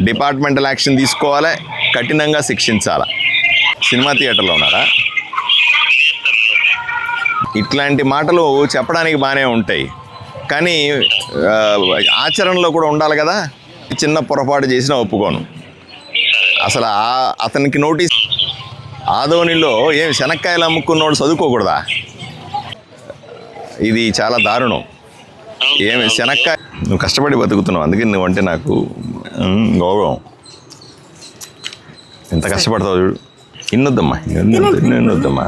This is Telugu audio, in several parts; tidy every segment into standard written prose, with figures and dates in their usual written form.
డిపార్ట్మెంటల్ యాక్షన్ తీసుకోవాలి, కఠినంగా శిక్షించాలి. సినిమా థియేటర్లో ఉన్నారా? ఇట్లాంటి మాటలు చెప్పడానికి బాగానే ఉంటాయి, కానీ ఆచరణలో కూడా ఉండాలి కదా. చిన్న పొరపాటు చేసినా ఒప్పుకోను. అసలు అతనికి నోటీస్, ఆదోనిలో ఏం శనక్కాయలు అమ్ముకున్నోడు చదువుకోకూడదా? ఇది చాలా దారుణం. ఏమి శనక్కాయ, నువ్వు కష్టపడి బతుకుతున్నావు, అందుకే నువ్వంటే నాకు గౌరవం. ఎంత కష్టపడతావు చూడు. ఇన్నొద్దమ్మా, ఇన్నొద్దమ్మా.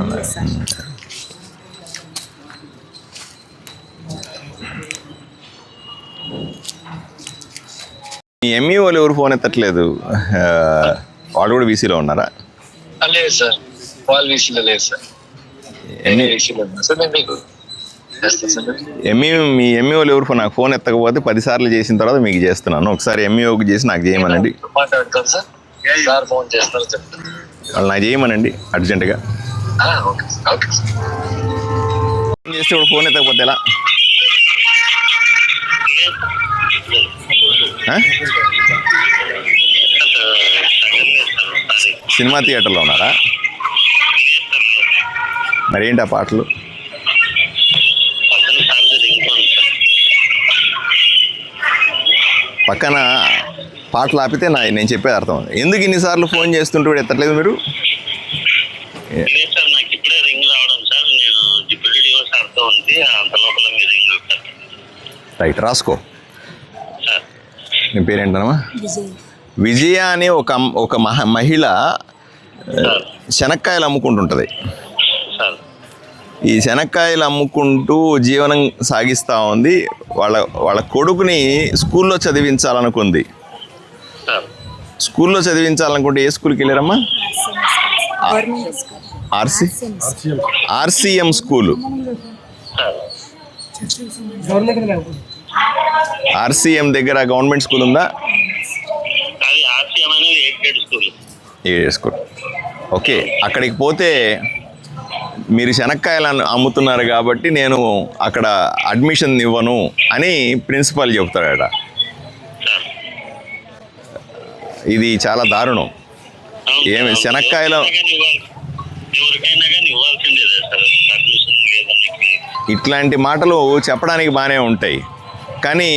మీ ఎంఈ వాళ్ళు ఎవరు ఫోన్ ఎత్తట్లేదు? వాళ్ళు కూడా వీసీలో ఉన్నారా? లేదు సార్, వాళ్ళు వీసీలో లేదు సార్. మీ ఎంఈ వాళ్ళు ఎవరు నాకు ఫోన్ ఎత్తకపోతే 10 సార్లు చేసిన తర్వాత మీకు చేస్తున్నాను. ఒకసారి ఎంఈఓకి చేసి నాకు చేయమనండి. మాట్లాడతారు సార్, సార్ ఫోన్ చేస్తారు చెప్తారు. వాళ్ళు నాకు చేయమనండి అర్జెంటుగా. ఫోన్ చేస్తే ఇప్పుడు ఫోన్ ఎత్తకపోతే ఎలా? సినిమా థియేటర్లో ఉన్నారా? మరేంటి ఆ పాటలు? పక్కన పాటలు ఆపితే నేను చెప్పేది అర్థం. ఎందుకు ఇన్నిసార్లు ఫోన్ చేస్తుంటే కూడా ఎత్తట్లేదు మీరు? రైట్, రాసుకో. నీ పేరేంటమ్మా? విజయ అనే ఒక మహిళ శనక్కాయలు అమ్ముకుంటుంటుంది. ఈ శనక్కాయలు అమ్ముకుంటూ జీవనం సాగిస్తూ ఉంది. వాళ్ళ కొడుకుని స్కూల్లో చదివించాలనుకుంది. స్కూల్లో చదివించాలనుకుంటే ఏ స్కూల్కి వెళ్ళారమ్మా? RCM school. ఆర్సీఎం దగ్గర గవర్నమెంట్ స్కూల్ ఉందా? Aided school. ఓకే, అక్కడికి పోతే మీరు శనక్కాయలను అమ్ముతున్నారు కాబట్టి నేను అక్కడ అడ్మిషన్ ఇవ్వను అని ప్రిన్సిపాల్ చెప్తాడట. ఇది చాలా దారుణం. ఏమి శనక్కాయలు, ఇట్లాంటి మాటలు చెప్పడానికి బాగానే ఉంటాయి, కానీ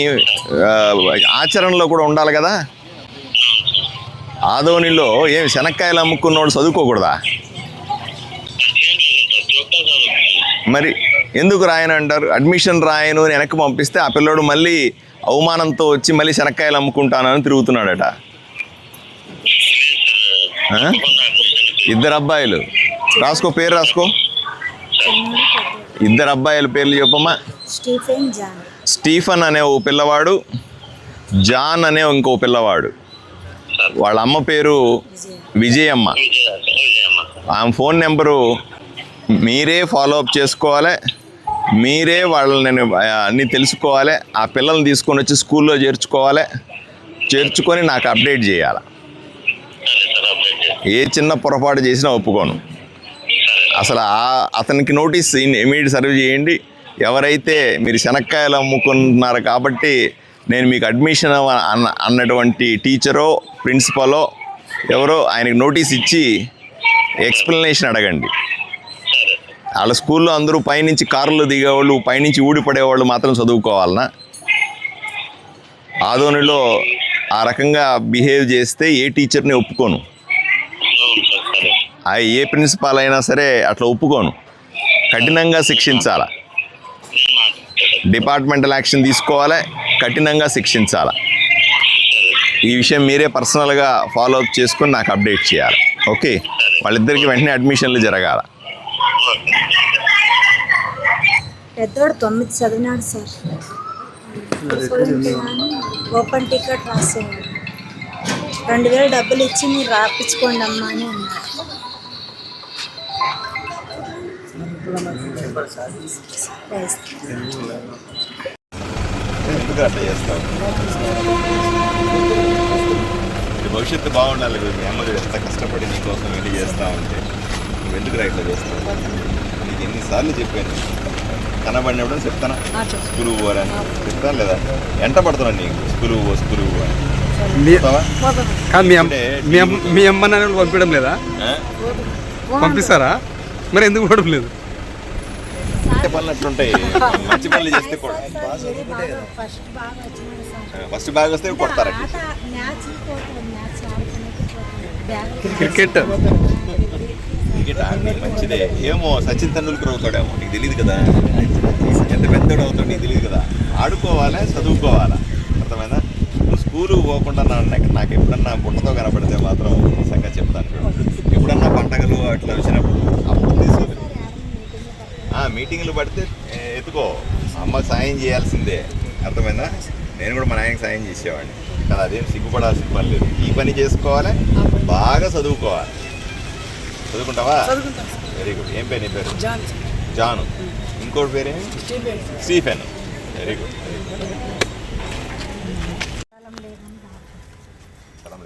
ఆచరణలో కూడా ఉండాలి కదా. ఆదోనిలో ఏం శనక్కాయలు అమ్ముకున్నోడు చదువుకోకూడదా? మరి ఎందుకు రాయను అంటారు? అడ్మిషన్ రాయను అని వెనక్కి పంపిస్తే ఆ పిల్లోడు మళ్ళీ అవమానంతో వచ్చి మళ్ళీ శనక్కాయలు అమ్ముకుంటానని తిరుగుతున్నాడట. ఇద్దరు అబ్బాయిలు, రాసుకో, పేరు రాసుకో. ఇద్దరు అబ్బాయిల పేర్లు చెప్పమ్మా. స్టీఫన్ అనే ఓ పిల్లవాడు, జాన్ అనే ఇంకో పిల్లవాడు. వాళ్ళ అమ్మ పేరు విజయమ్మ. ఆమె ఫోన్ నెంబరు మీరే ఫాలో అప్ చేసుకోవాలి, మీరే వాళ్ళని అన్నీ తెలుసుకోవాలి. ఆ పిల్లల్ని తీసుకొని వచ్చి స్కూల్లో చేర్చుకొని నాకు అప్డేట్ చేయాలి. ఏ చిన్న పొరపాటు చేసినా ఒప్పుకోను. అసలు అతనికి నోటీస్ ఇమీడియట్ సర్వ్ చేయండి. ఎవరైతే మీరు శనక్కాయలు అమ్ముకుంటున్నారు కాబట్టి నేను మీకు అడ్మిషన్ అన్నటువంటి టీచరో ప్రిన్సిపలో ఎవరో ఆయనకి నోటీస్ ఇచ్చి ఎక్స్ప్లెనేషన్ అడగండి. వాళ్ళ స్కూల్లో అందరూ పైనుంచి కారులో దిగేవాళ్ళు, పైనుంచి ఊడిపడేవాళ్ళు మాత్రం చదువుకోవాలనా? ఆదోనిలో ఆ రకంగా బిహేవ్ చేస్తే ఏ టీచర్ని ఒప్పుకోను. ఏ ప్రిన్సిపాల్ అయినా సరే అట్లా ఒప్పుకోను. కఠినంగా శిక్షించాలి, డిపార్ట్మెంటల్ యాక్షన్ తీసుకోవాలి, కఠినంగా శిక్షించాలి. ఈ విషయం మీరే పర్సనల్గా ఫాలో అప్ చేసుకొని నాకు అప్డేట్ చేయాలి. ఓకే, వాళ్ళిద్దరికి వెంటనే అడ్మిషన్లు జరగాల. పెద్దోడు 9 చదివినాడు సార్. ఓపెన్ టికెట్ రాసేవాడు. 2000 డబ్బులు ఇచ్చి మీరు రాపించుకోండి అమ్మా అని అన్నారు. భవిష్యత్తు బాగుండాలి. మీ అమ్మ ఎంత కష్టపడి నీకోసం వెళ్ళి చేస్తా ఉంటే నువ్వు ఎందుకు రైట్లో చేస్తావు? నీకు ఎన్నిసార్లు చెప్పాను, కనబడినప్పుడు చెప్తానా స్కూల్ పోరని చెప్తాను లేదా? ఎంట పడుతున్నాను నీకు స్కూల్ పో అని. మీ- కాదు మీ అమ్మ నాన్న పంపించడం లేదా? పంపిస్తారా? మరి ఎందుకు పోవడం లేదు? పనులు అట్లుంటాయి. మంచి పనులు చేస్తే ఫస్ట్ బాగా వచ్చినాడు సార్. ఫస్ట్ బాగా వస్తే కొడతారు. మ్యాచ్ పోతాడు, మ్యాచ్ ఆడుకునేకి క్రికెట్ క్రికెట్ ఆడి మంచిదే. ఏమో సచిన్ తెండూల్కర్ అవుతాడేమో, నీకు తెలియదు కదా. ఎంత పెద్దోడు అవుతాడు నీకు తెలియదు కదా. ఆడుకోవాలా, చదువుకోవాలా, అర్థమైందా? నువ్వు స్కూలుకు పోకుండా నాకు ఎప్పుడన్నా బుట్టతో కనపడితే మాత్రం సంగతి చెప్తాను చూడు. ఎప్పుడన్నా పండగలు అట్లా వచ్చినప్పుడు అప్పుడు తీసుకొని మీటింగ్లు పడితే ఎత్తుకో. అమ్మకి సాయం చేయాల్సిందే, అర్థమైందా? నేను కూడా మా నాయనకి సాయం చేసేవాడిని కానీ అదేం సిగ్గుపడాల్సిన పని లేదు. ఈ పని చేసుకోవాలి, బాగా చదువుకోవాలి. చదువుకుంటావా? Very good. ఏం పేరు నీ పేరు? జాను. ఇంకోటి పేరేమి? స్టీఫెన్. Very good.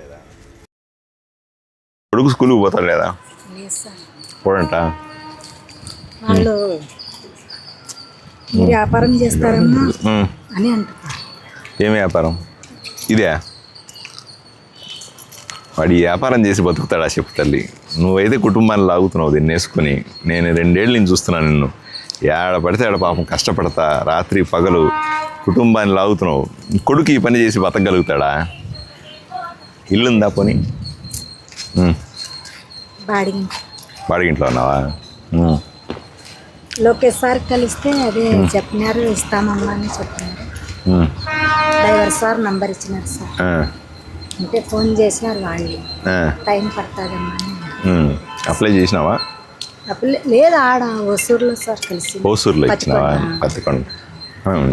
లేదా కొడుకు స్కూల్కి పోతాడు లేదా? లేదు సార్. పోడంట. వాళ్ళు మీరు వ్యాపారం చేస్తారమ్మా అని అంటారు. ఏం వ్యాపారం ఇదే? వాడు ఈ వ్యాపారం చేసి బతుకుతాడా చెప్పు తల్లి. నువ్వైతే కుటుంబాన్ని లాగుతున్నావు దీన్ని వేసుకుని. నేను 2 ఏళ్ళు నేను చూస్తున్నాను నిన్ను. ఏడ పడితే ఆడ పాపం కష్టపడతా రాత్రి పగలు కుటుంబాన్ని లాగుతున్నావు. కొడుకు ఈ పని చేసి బతకగలుగుతాడా? ఇల్లుందా పోనీ? బాడిగింట్లో ఉన్నావా? లోకేష్ సార్ కలిస్తే అదే చెప్పినారు, ఇస్తామమ్మా అని చెప్పినారు. డ్రైవర్ సార్ నంబర్ ఇచ్చినారు సార్. అంటే ఫోన్ చేసినారు వాళ్ళు, టైం పడుతుందమ్మా అని. అప్లై చేసినావా? లేదు, ఆడ ఓసూరులో సార్ కలిసి. ఓసూరులో ఇచ్చినావా? పత్తికొండ.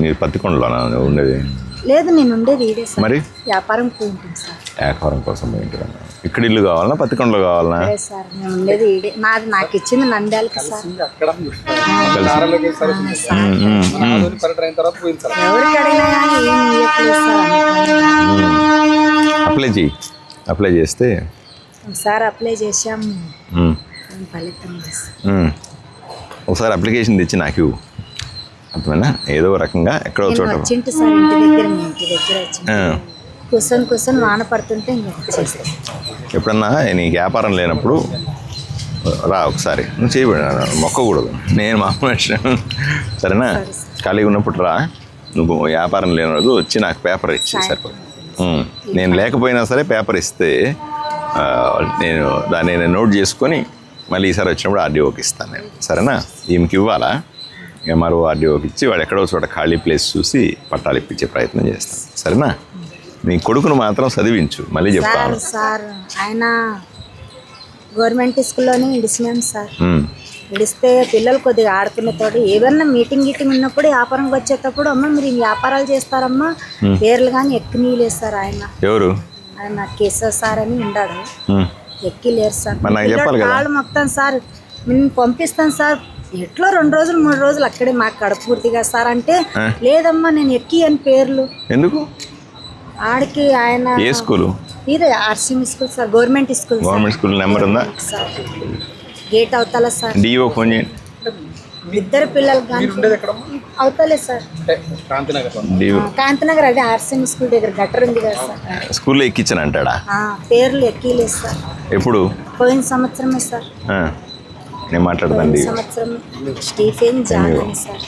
మీరు పత్తికొండలోనా ఉండేది? లేదు, నేను ఉండేది ఈడే సార్. మరి వ్యాపారం పోయింటుంది సార్. వ్యాపారం కోసం పోయింటుంది. ఇక్కడ ఇల్లు కావాలన్నా పత్తికొండలో కావాలన్నా? అదే సార్, నేను ఉండేది ఈడే. నాకు ఇచ్చింది నంద్యాలకి సార్. ఎవరికి అడిగినా కానీ ఏం ఇవ్వట్లేదు సార్. అప్లై చేస్తే ఒకసారి అప్లై చేసాము, ఫలితం ఒకసారి అప్లికేషన్ తెచ్చి నాకు ఇవ్వు, అర్థమైనా? ఏదో రకంగా ఎక్కడో చోట వచ్చింటి సార్. ఇంటి దగ్గర వచ్చి కూర్చొని వాన పడుతుంటే ఇంకా వచ్చేస్తాను. ఎప్పుడన్నా నీకు వ్యాపారం లేనప్పుడు రా ఒకసారి. నువ్వు చేయబడి మొక్కకూడదు, నేను మామూలు సరేనా? ఖాళీగా ఉన్నప్పుడు రా. నువ్వు వ్యాపారం లేని రోజు వచ్చి నాకు పేపర్ ఇచ్చి సరిపోదు. నేను లేకపోయినా సరే పేపర్ ఇస్తే నేను దాన్ని నోట్ చేసుకొని మళ్ళీ ఈసారి వచ్చినప్పుడు ఆర్డీఓకి ఇస్తాను నేను, సరేనా? ఈమెకి ఇవ్వాలా, ఎంఆర్ఓ ఆర్డీఓకి ఇచ్చి వాడు ఎక్కడో చోట ఖాళీ ప్లేస్ చూసి పట్టాలు ఇప్పించే ప్రయత్నం చేస్తాను, సరేనా? నీ కొడుకును మాత్రం చదివించు. మళ్ళీ చెప్తాను సార్. ఆయన గవర్నమెంట్ స్కూల్లోనే ఇడిచినాను సార్. ఇడిస్తే పిల్లలు కొద్దిగా ఆడుకునే తోడు ఏదన్నా మీటింగ్ ఉన్నప్పుడు వ్యాపారంకి వచ్చేటప్పుడు, అమ్మ మీరు వ్యాపారాలు చేస్తారమ్మా, పేర్లు కానీ ఎక్కనీయలేదు సార్. ఆయన ఎవరు? ఆయన కేశవ్ సార్ అని ఉన్నాడు, ఎక్కిలేరు సార్. కాళ్ళు మొత్తం సార్, నేను పంపిస్తాను సార్, ఎట్లో 2 రోజులు 3 రోజులు అక్కడే మాకు కడపూర్తిగా సార్ అంటే, లేదమ్మా నేను ఎక్కి అని పేర్లు ఎందుకు ఆడికి. ఆయన ఏ స్కూలు? ఇదే RCM school sir, government school. Government school number ఉందా సార్? గేట్ అవుతాలా సార్? డిఓ ఫోన్ చేయండి. 2 పిల్లలు అవుతలే సార్. కాంతినగర్ అదే ఆర్సీఎం స్కూల్ దగ్గర గటర్ ఉంది కదా సార్. స్కూల్లో ఎక్కించాను అంటాడా? పేర్లు ఎక్కిలేదు సార్. ఎప్పుడు? పోయిన సంవత్సరమే సార్. నేను మాట్లాడతాను. సంవత్సరం స్టీఫెన్ జాన్ సార్.